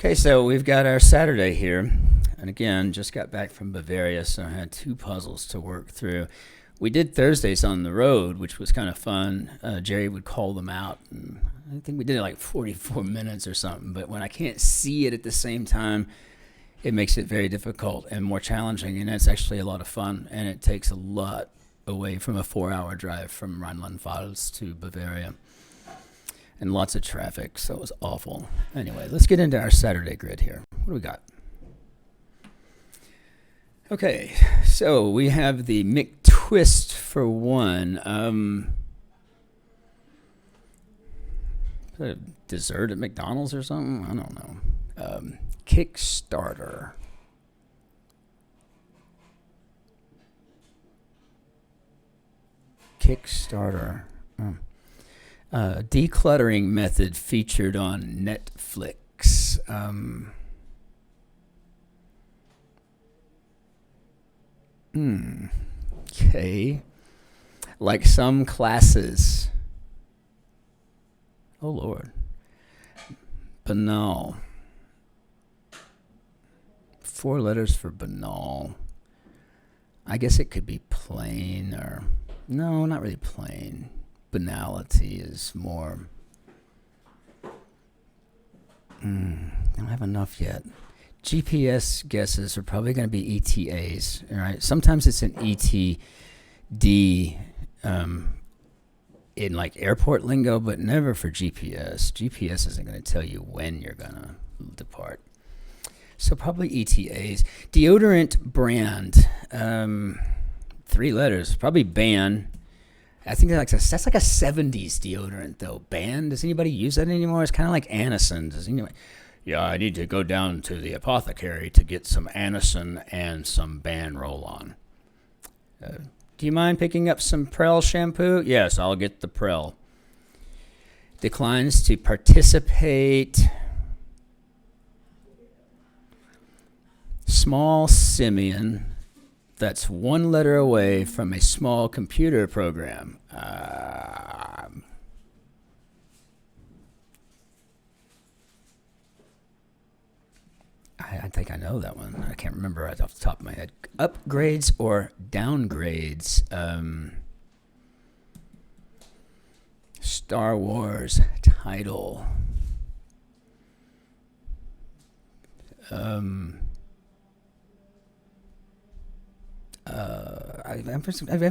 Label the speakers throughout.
Speaker 1: Okay, so we've got our Saturday here. And again, just got back from Bavaria, so I had 2 puzzles to work through. We did Thursdays on the road, which was kind of fun. Jerry would call them out. And I think we did it like 44 minutes or something. But when I can't see it at the same time, it makes it very difficult and more challenging. And it's actually a lot of fun. And it takes a lot away from a 4-hour drive from Rheinland-Pfalz to Bavaria. And lots of traffic, so it was awful. Anyway, let's get into our Saturday grid here. What do we got? Okay, so we have the McTwist for 1. Is that a dessert at McDonald's or something? I don't know. Kickstarter. Kickstarter. Decluttering method featured on Netflix. Okay. Like some classes. Oh, Lord. Banal. 4 letters for banal. I guess it could be plain or... No, not really plain. Banality is more... I don't have enough yet. GPS guesses are probably going to be ETAs, right? Sometimes it's an ETD in like airport lingo, but never for GPS. GPS isn't going to tell you when you're going to depart. So probably ETAs. Deodorant brand, 3 letters, probably Ban. I think that's like a 70s deodorant though. Ban, does anybody use that anymore? It's kind of like Anison. Does anybody? Yeah, I need to go down to the apothecary to get some Anison and some Ban roll-on. Do you mind picking up some Prel shampoo? Yes, I'll get the Prel. Declines to participate. Small simian. That's 1 letter away from a small computer program. I think I know that one. I can't remember right off the top of my head. Upgrades or downgrades? Star Wars title.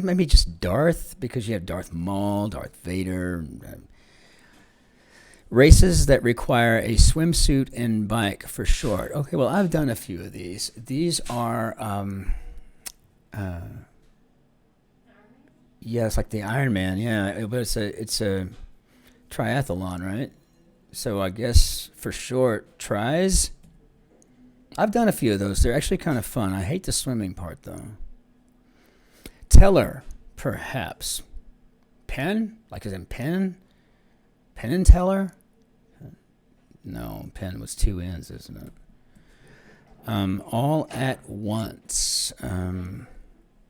Speaker 1: Maybe just Darth, because you have Darth Maul, Darth Vader. Races that require a swimsuit and bike for short. Okay, well, I've done a few of these. These are, yeah, it's like the Ironman, yeah, but it's a triathlon, right? So I guess for short, tries. I've done a few of those. They're actually kind of fun. I hate the swimming part, though. Teller, perhaps. Pen? Like as in pen? Penn and Teller? No, pen was 2 N's, isn't it? All at once.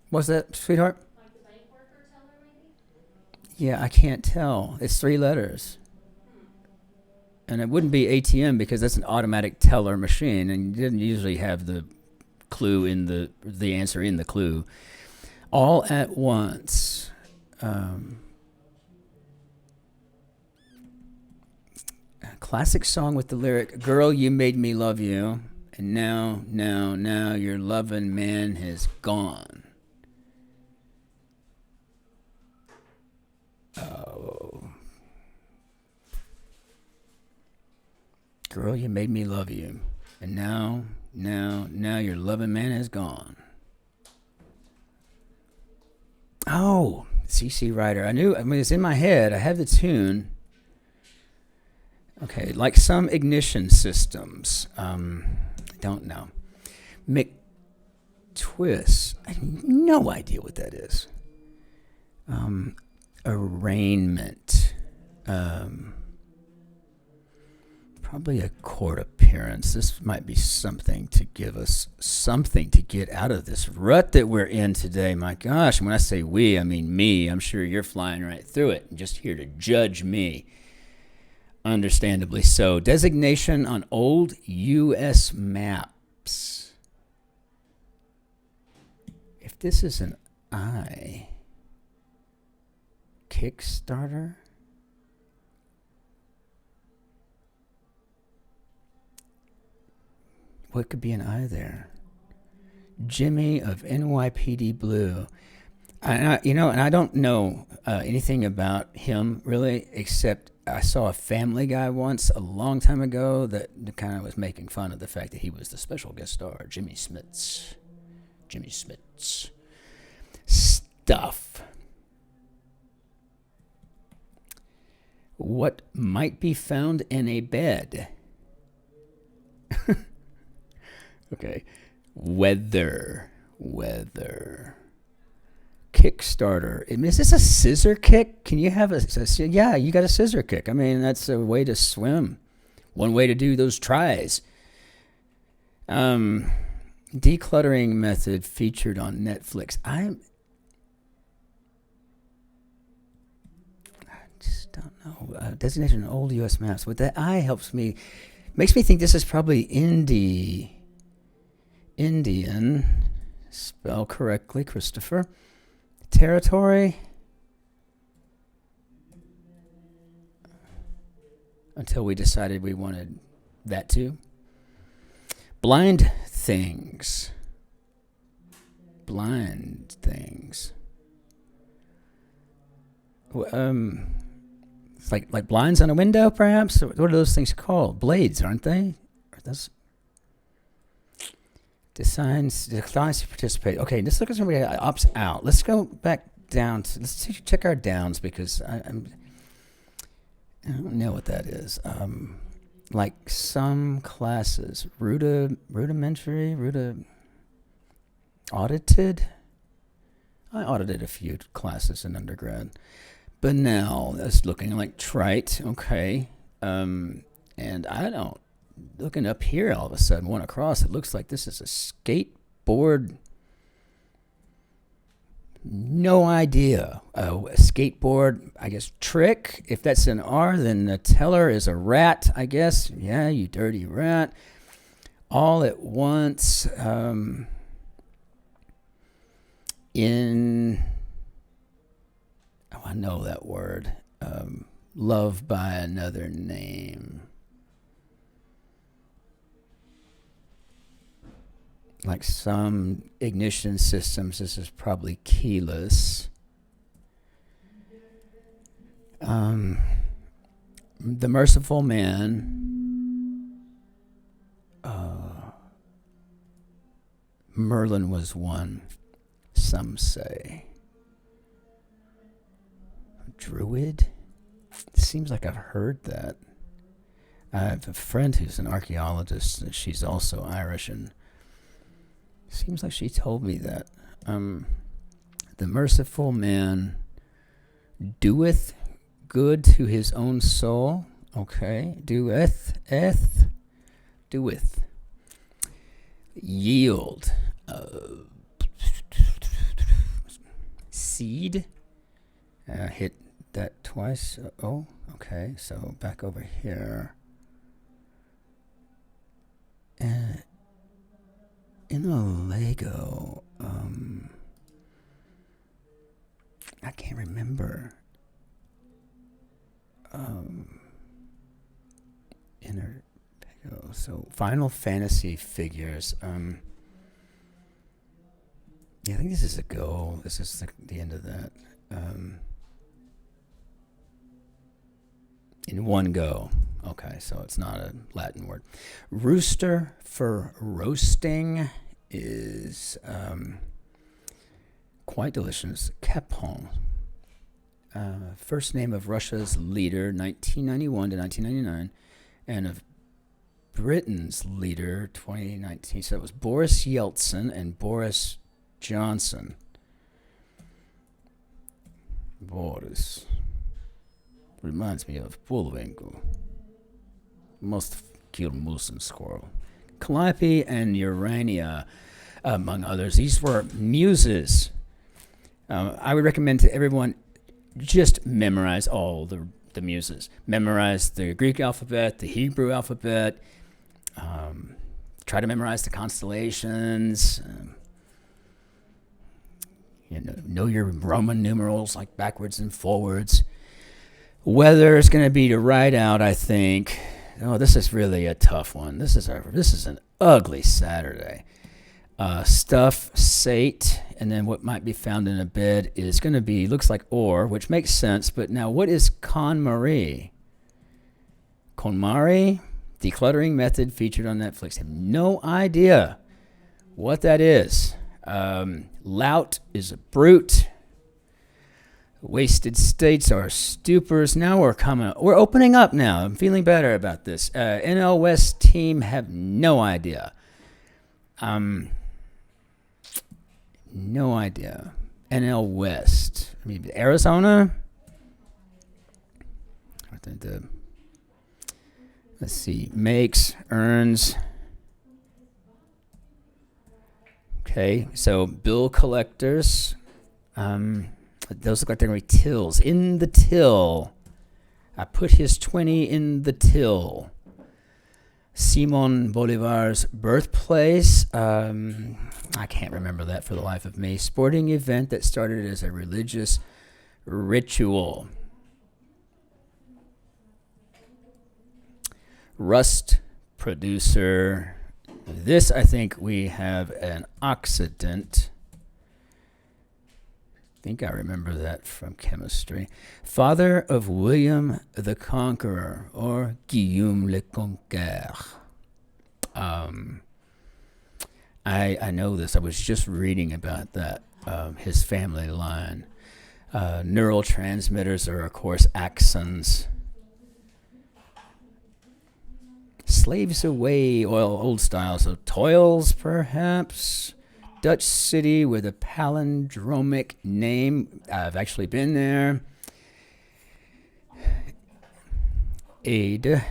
Speaker 1: What's that, sweetheart?
Speaker 2: Like the bank worker teller, maybe?
Speaker 1: Yeah, I can't tell. It's 3 letters. And it wouldn't be ATM because that's an automatic teller machine, and you didn't usually have the clue in the answer in the clue. All at once. Classic song with the lyric, "Girl, you made me love you, and now your loving man has gone." Oh. Girl, you made me love you, and now your loving man has gone. Oh, CC Rider. I mean, it's in my head. I have the tune. Okay, like some ignition systems. Don't know. McTwist. I have no idea what that is. Arraignment. Probably a court appearance. This might be something to give us something to get out of this rut that we're in today. My gosh, when I say we, I mean me. I'm sure you're flying right through it and just here to judge me. Understandably so. Designation on old U.S. maps. If this is an I, Kickstarter? What could be an I there? Jimmy of NYPD Blue. And I don't know anything about him really, except I saw a Family Guy once a long time ago that kind of was making fun of the fact that he was the special guest star, Jimmy Smits. Jimmy Smits. Stuff. What might be found in a bed? Okay. Weather. Kickstarter. Is this a scissor kick? Can you have yeah, you got a scissor kick. I mean, that's a way to swim. One way to do those tries. Decluttering method featured on Netflix. I just don't know. Designation on old U.S. maps. What that I helps me, makes me think this is probably Indian. Spell correctly, Christopher. Territory. Until we decided we wanted that too. Blind things. It's like blinds on a window, perhaps. What are those things called? Blades, aren't they? Are those declines to participate? Okay, let's look at somebody that opts out. Let's go back down. Let's check our downs, because I don't know what that is. Like some classes, rudimentary, audited. I audited a few classes in undergrad, but now that's looking like trite. Okay, and I don't. Looking up here, all of a sudden, one across, it looks like this is a skateboard. No idea. A skateboard, I guess, trick. If that's an R, then the teller is a rat, I guess. Yeah, you dirty rat. All at once. I know that word. Love by another name. Like some ignition systems, this is probably keyless. The Merciful Man. Merlin was one, some say. Druid? Seems like I've heard that. I have a friend who's an archaeologist, and she's also Irish, and seems like she told me that. The Merciful Man doeth good to his own soul. Okay. Doeth. Yield. Seed. Hit that twice. Oh, okay. So back over here. In a Lego, I can't remember. Inner Lego. So Final Fantasy figures. Yeah, I think this is a go. This is the end of that. In one go. Okay, so it's not a Latin word. Rooster for roasting is quite delicious. Capon. First name of Russia's leader, 1991 to 1999, and of Britain's leader, 2019. So it was Boris Yeltsin and Boris Johnson. Boris. Reminds me of Bullwinkle. Must kill moose and squirrel. Calliope and Urania, among others. These were muses. I would recommend to everyone just memorize all the the muses. Memorize the Greek alphabet, the Hebrew alphabet. Try to memorize the constellations. Know your Roman numerals, like backwards and forwards. Weather is going to be to ride out, I think. Oh, this is really a tough one. This is an ugly Saturday. Stuff, sate, and then what might be found in a bed is going to be, looks like or, which makes sense. But now, what is KonMari? KonMari, decluttering method featured on Netflix. I have no idea what that is. Lout is a brute. Wasted states are stupors. Now we're opening up now. I'm feeling better about this. NL West team have no idea. No idea. NL West. I mean, Arizona. Let's see. Makes, earns. Okay, so bill collectors. Those look like they're going to be tills. In the till. I put his 20 in the till. Simon Bolivar's birthplace. I can't remember that for the life of me. Sporting event that started as a religious ritual. Rust producer. This, I think we have an oxidant. I think I remember that from chemistry. Father of William the Conqueror, or Guillaume le Conquérant. I know this. I was just reading about that, his family line. Neural transmitters are, of course, axons. Slaves away, old style. So toils, perhaps. Dutch city with a palindromic name. I've actually been there. Aid.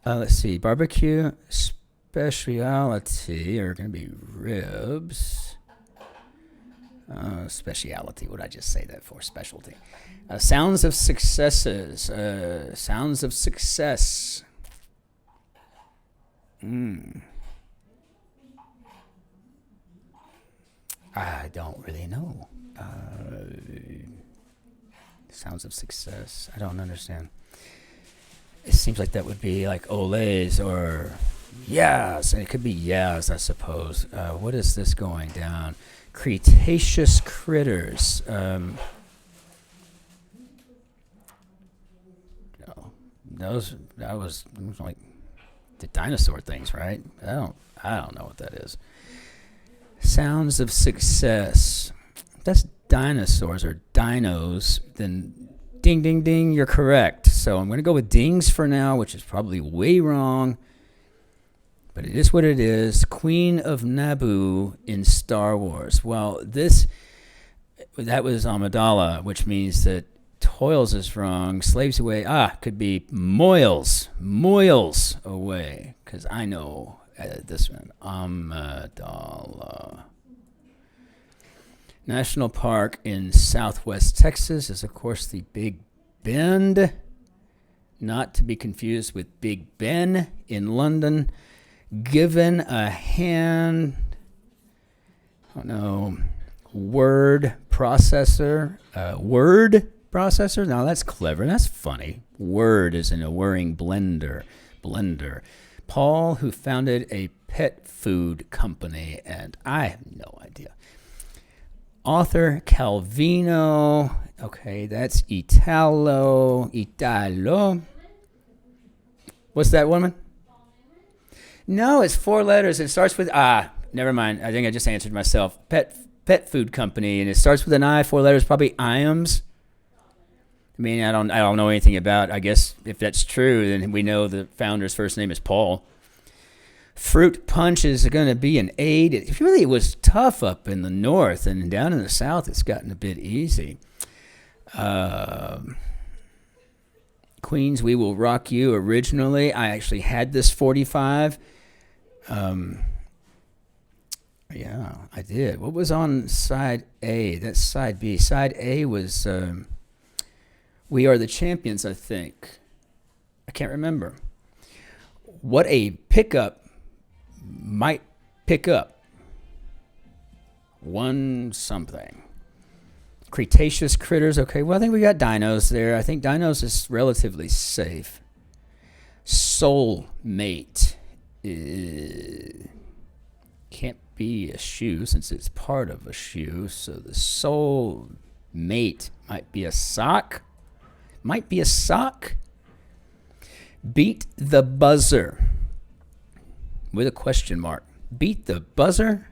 Speaker 1: Let's see. Barbecue speciality are going to be ribs. Speciality. What did I just say that for? Specialty. Sounds of successes. Sounds of success. I don't really know. Sounds of success. I don't understand. It seems like that would be like Olays or yes. And it could be yes, I suppose. What is this going down? Cretaceous critters. That was like the dinosaur things, right? I don't know what that is. Sounds of success. If that's dinosaurs or dinos, then ding, ding, ding, you're correct. So I'm going to go with dings for now, which is probably way wrong. But it is what it is. Queen of Naboo in Star Wars. Well, that was Amidala, which means that toils is wrong. Slaves away. Could be moils. Moils away. Because I know this one. Amidala. National Park in southwest Texas is, of course, the Big Bend. Not to be confused with Big Ben in London. Given a hand, I don't know, word processor. Word processor? Now that's clever. That's funny. Word is in a whirring blender. Paul, who founded a pet food company, and I have no idea. Author Calvino. Okay, that's Italo. What's that, woman? No, it's 4 letters. It starts with never mind. I think I just answered myself. Pet food company, and it starts with an I. 4 letters, probably Iams. I mean, I don't know anything about. I guess if that's true, then we know the founder's first name is Paul. Fruit punch is going to be an aid. It really was tough up in the north, and down in the south, it's gotten a bit easy. Queens, We Will Rock You. Originally, I actually had this 45. Yeah, I did. What was on side A? That's side B. Side A was We are the champions, I think. I can't remember. What a pickup might pick up. One something. Cretaceous critters. Okay, well, I think we got dinos there. I think dinos is relatively safe. Soulmate. Can't be a shoe since it's part of a shoe. So the soul mate might be a sock. Might be a sock. Beat the buzzer. With a question mark. Beat the buzzer.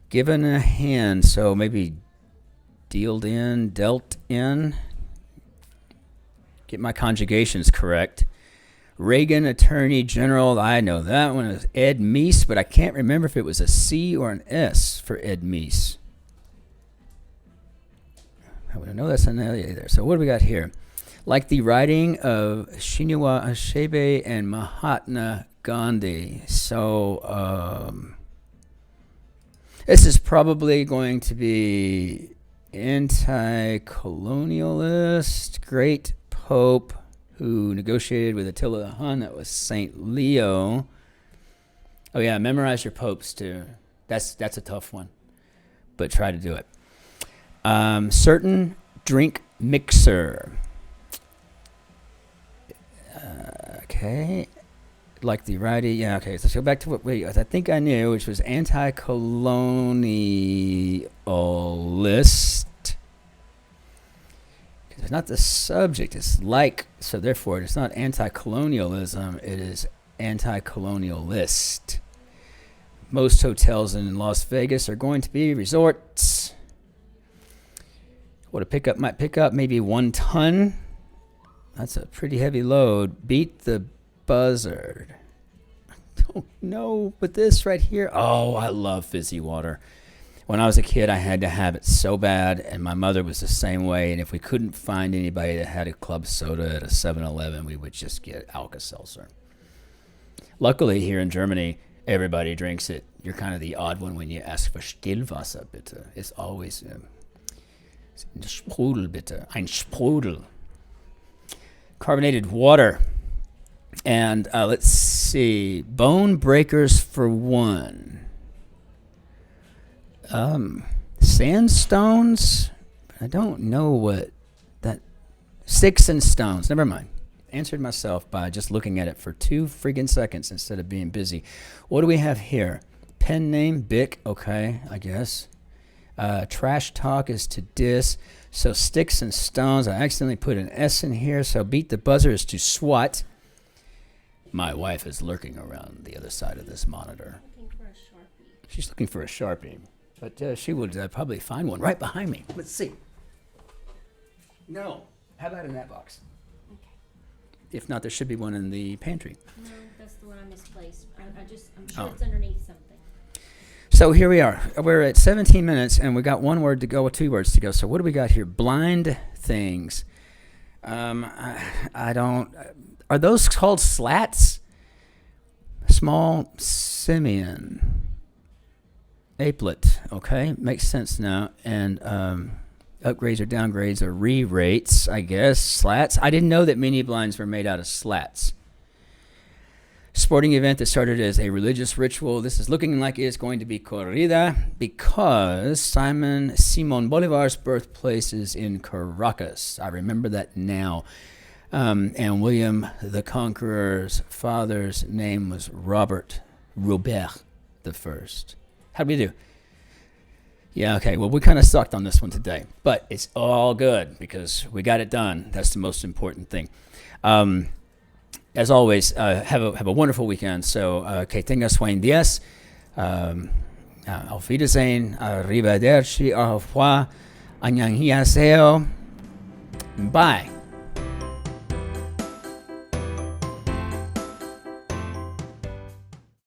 Speaker 1: Given a hand. So maybe dealt in. Get my conjugations correct. Reagan Attorney General, I know that one is Ed Meese, but I can't remember if it was a C or an S for Ed Meese. I would know that's an L there. So what do we got here? Like the writing of Chinua Achebe and Mahatma Gandhi. So this is probably going to be anti-colonialist, great pope who negotiated with Attila the Hun. That was Saint Leo. Oh yeah, memorize your popes too. That's a tough one, but try to do it. Certain drink mixer. Okay, like the righty. Yeah. Okay, so let's go back to what I think I knew, which was anti-colonialist. It's not the subject, it's like, so therefore it's not anti-colonialism, it is anti-colonialist. Most hotels in Las Vegas are going to be resorts. What a pickup might pick up, maybe 1 ton. That's a pretty heavy load. Beat the buzzard. I don't know, but this right here, oh, I love fizzy water. When I was a kid, I had to have it so bad, and my mother was the same way. And if we couldn't find anybody that had a club soda at a 7-Eleven, we would just get Alka-Seltzer. Luckily, here in Germany, everybody drinks it. You're kind of the odd one when you ask for Stillwasser, bitte. It's always Sprudel, bitte. Ein Sprudel. Carbonated water. And let's see. Bone breakers for 1. Sandstones. I don't know what that. Sticks and stones. Never mind. Answered myself by just looking at it for 2 friggin' seconds instead of being busy. What do we have here? Pen name, Bic. Okay, I guess. Trash talk is to diss. So sticks and stones. I accidentally put an S in here. So beat the buzzer is to swat. My wife is lurking around the other side of this monitor.
Speaker 2: Looking for a Sharpie.
Speaker 1: She's looking for a Sharpie. But she would probably find one right behind me. Let's see. No. How about in that box?
Speaker 2: Okay.
Speaker 1: If not, there should be one in the pantry.
Speaker 2: No, that's the one I misplaced. I'm sure it's underneath something.
Speaker 1: So here we are. We're at 17 minutes, and we got 1 word to go, 2 words to go. So what do we got here? Blind things. I don't. Are those called slats? Small simian. Apelet, okay, makes sense now. And upgrades or downgrades or re-rates, I guess. Slats. I didn't know that mini blinds were made out of slats. Sporting event that started as a religious ritual. This is looking like it's going to be corrida because Simon Bolivar's birthplace is in Caracas. I remember that now. And William the Conqueror's father's name was Robert the First. How'd we do? Yeah, okay. Well, we kind of sucked on this one today, but it's all good because we got it done. That's the most important thing. As always, have a wonderful weekend. So, que tengas buen días. Auf Wiedersehen. Arrivederci. Au revoir. Annyeonghaseyo. Bye.